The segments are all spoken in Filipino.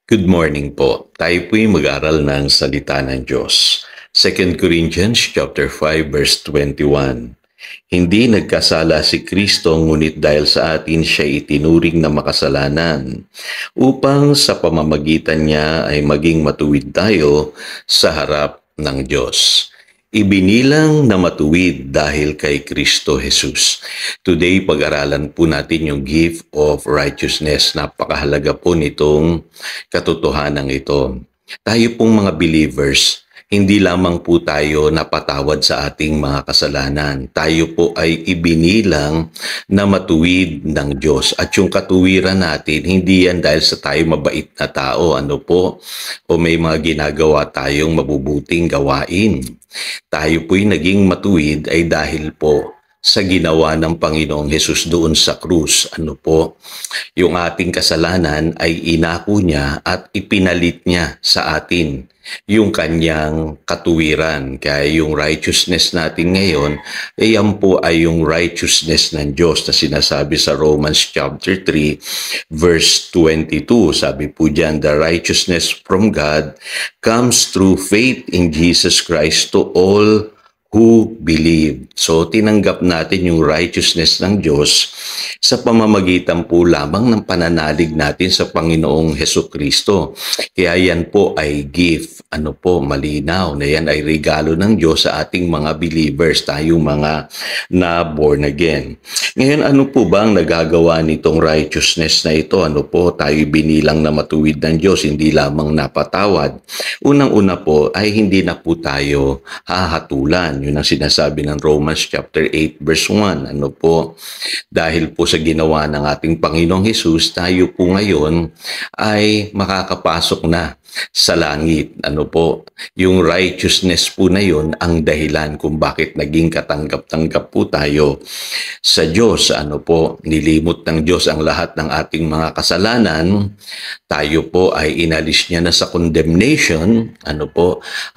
Good morning po. Tayo po'y mag-aral ng salita ng Diyos. 2 Corinthians chapter 5 verse 21. Hindi nagkasala si Kristo ngunit dahil sa atin siya itinuring na makasalanan upang sa pamamagitan niya ay maging matuwid tayo sa harap ng Diyos. Ibinilang na matuwid dahil kay Kristo Jesus. Today, pag-aralan po natin yung gift of righteousness. Napakahalaga po nitong katotohanan ito. Tayo pong mga believers, hindi lamang po tayo napatawad sa ating mga kasalanan. Tayo po ay ibinilang na matuwid ng Diyos. At yung katuwiran natin, hindi yan dahil sa tayo mabait na tao, o may mga ginagawa tayong mabubuting gawain. Tayo po'y naging matuwid ay dahil po sa ginawa ng Panginoong Hesus doon sa krus. Yung ating kasalanan ay inako niya at ipinalit niya sa atin yung kanyang katuwiran. Kaya yung righteousness natin ngayon, yan po ay yung righteousness ng Diyos na sinasabi sa Romans chapter 3 verse 22. Sabi po diyan, the righteousness from God comes through faith in Jesus Christ to all who believe. So, tinanggap natin yung righteousness ng Diyos sa pamamagitan po lamang ng pananalig natin sa Panginoong Hesukristo. Kaya yan po ay gift. Malinaw na yan ay regalo ng Diyos sa ating mga believers, tayong mga na born again. Ngayon, ano po ba ang nagagawa nitong righteousness na ito? Tayo binilang na matuwid ng Diyos, hindi lamang napatawad. Unang-una po ay hindi na po tayo hahatulan. Yun ang sinasabi ng Romans chapter 8 verse 1. Dahil po sa ginawa ng ating Panginoong Hesus, tayo po ngayon ay makakapasok na sa langit. Yung righteousness po na yun ang dahilan kung bakit naging katanggap-tanggap po tayo sa Diyos. Nilimot ng Diyos ang lahat ng ating mga kasalanan. Tayo po ay inalis niya na sa condemnation.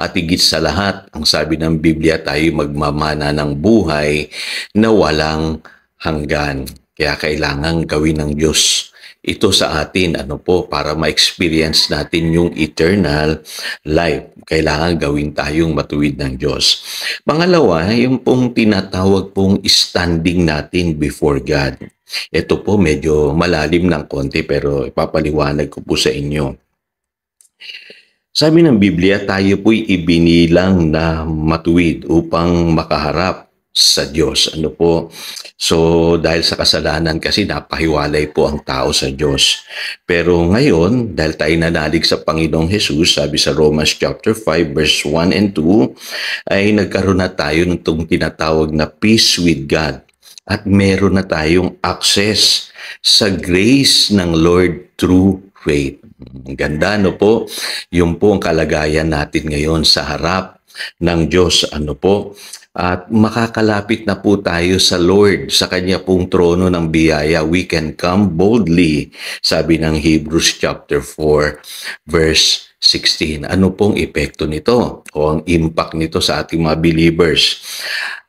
At higit sa lahat, ang sabi ng Biblia, tayo magmamana ng buhay na walang hanggan. Kaya kailangan gawin ng Diyos ito sa atin, para ma-experience natin yung eternal life. Kailangan gawin tayong matuwid ng Diyos. Pangalawa, yung pong tinatawag pong standing natin before God. Ito po medyo malalim ng konti pero ipapaliwanag ko po sa inyo. Sabi ng Biblia, tayo po'y ibinilang na matuwid upang makaharap sa Diyos. So, dahil sa kasalanan kasi napahiwalay po ang tao sa Diyos. Pero ngayon, dahil tayo nanalig sa Panginoong Hesus, sabi sa Romans chapter 5 verse 1 and 2, ay nagkaroon na tayo ng itong tinatawag na peace with God. At meron na tayong access sa grace ng Lord through faith. Ganda, Yung po ang kalagayan natin ngayon sa harap ng Diyos, At makakalapit na po tayo sa Lord, sa Kanya pong trono ng biyaya. We can come boldly, sabi ng Hebrews chapter 4, verse 16. Ano pong epekto nito o ang impact nito sa ating mga believers?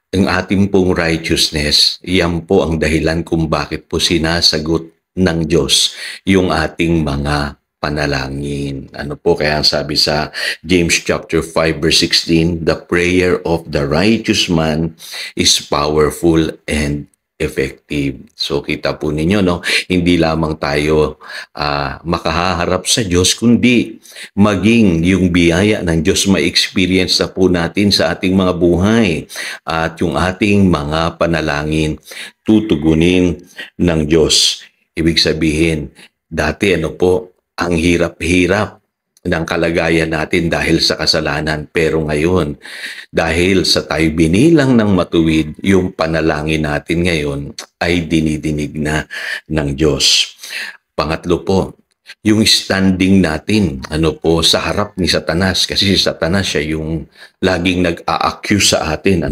Ang ating pong righteousness, yan po ang dahilan kung bakit po sinasagot ng Diyos yung ating mga panalangin. Kaya sabi sa James chapter 5 verse 16, the prayer of the righteous man is powerful and effective. So kita po ninyo, hindi lamang tayo makahaharap sa Diyos, kundi maging yung biyaya ng Diyos ma-experience na po natin sa ating mga buhay at yung ating mga panalangin tutugunin ng Diyos. Ibig sabihin, dati ang hirap-hirap ng kalagayan natin dahil sa kasalanan. Pero ngayon, dahil sa tayo binilang ng matuwid, yung panalangin natin ngayon ay dinidinig na ng Diyos. Pangatlo po, yung standing natin sa harap ni Satanas. Kasi si Satanas siya yung laging nag-a-accuse sa atin.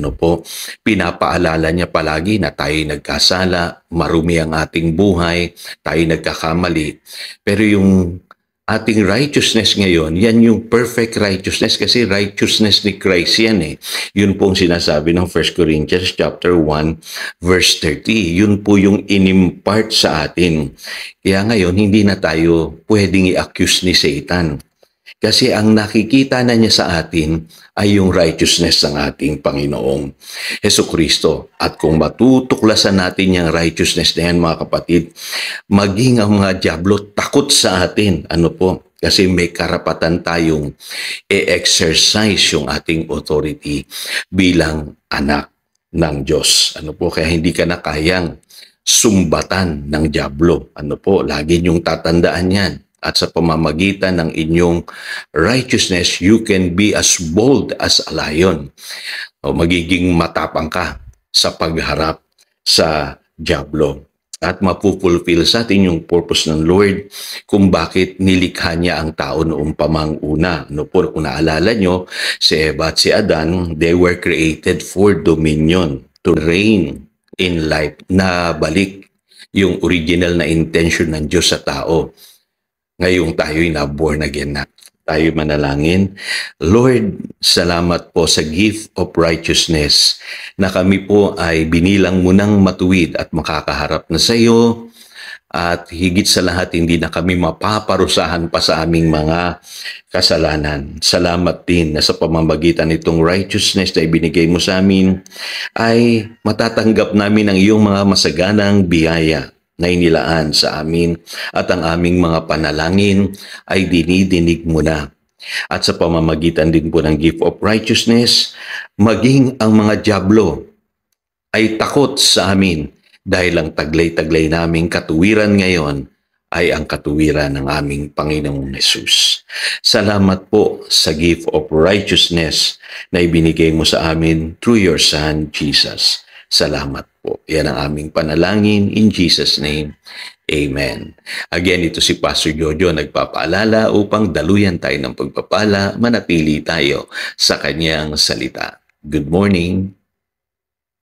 Pinapaalala niya palagi na tayo nagkasala, marumi ang ating buhay, tayo nagkakamali. Pero yung ating righteousness ngayon, yan yung perfect righteousness kasi righteousness ni Christ yan eh. Yun pong sinasabi ng 1 Corinthians chapter 1 verse 30. Yun po yung inimpart sa atin. Kaya ngayon, hindi na tayo pwedeng i-accuse ni Satan. Kasi ang nakikita na niya sa atin ay yung righteousness ng ating Panginoong Hesukristo. At kung matutuklasan natin yung righteousness na yan, mga kapatid, maging ang mga dyablo takot sa atin. Ano po? Kasi may karapatan tayong i-exercise yung ating authority bilang anak ng Diyos. Ano po? Kaya hindi ka na kayang sumbatan ng dyablo. Ano po? Lagi niyong tatandaan yan. At sa pamamagitan ng inyong righteousness, you can be as bold as a lion. O magiging matapang ka sa pagharap sa dyablo. At mapupulfill sa atin yung purpose ng Lord kung bakit nilikha niya ang tao noong pamanguna. No po, kung naalala nyo, si Eva at si Adan, they were created for dominion, to reign in life. Na balik yung original na intention ng Diyos sa tao. Ngayong tayo'y na-born again na. Tayo manalangin. Lord, salamat po sa gift of righteousness na kami po ay binilang mo ng matuwid at makakaharap na sa iyo. At higit sa lahat, hindi na kami mapaparusahan pa sa aming mga kasalanan. Salamat din na sa pamamagitan nitong righteousness na ibinigay mo sa amin, ay matatanggap namin ang iyong mga masaganang biyaya na inilaan sa amin at ang aming mga panalangin ay dinidinig mo na. At sa pamamagitan din po ng gift of righteousness, maging ang mga dyablo ay takot sa amin dahil ang taglay-taglay naming katuwiran ngayon ay ang katuwiran ng aming Panginoong Hesus. Salamat po sa gift of righteousness na ibinigay mo sa amin through your Son, Jesus. Salamat po. Yan ang aming panalangin in Jesus' name. Amen. Again, ito si Pastor Jojo nagpapaalala upang daluyan tayo ng pagpapala, manatili tayo sa kanyang salita. Good morning.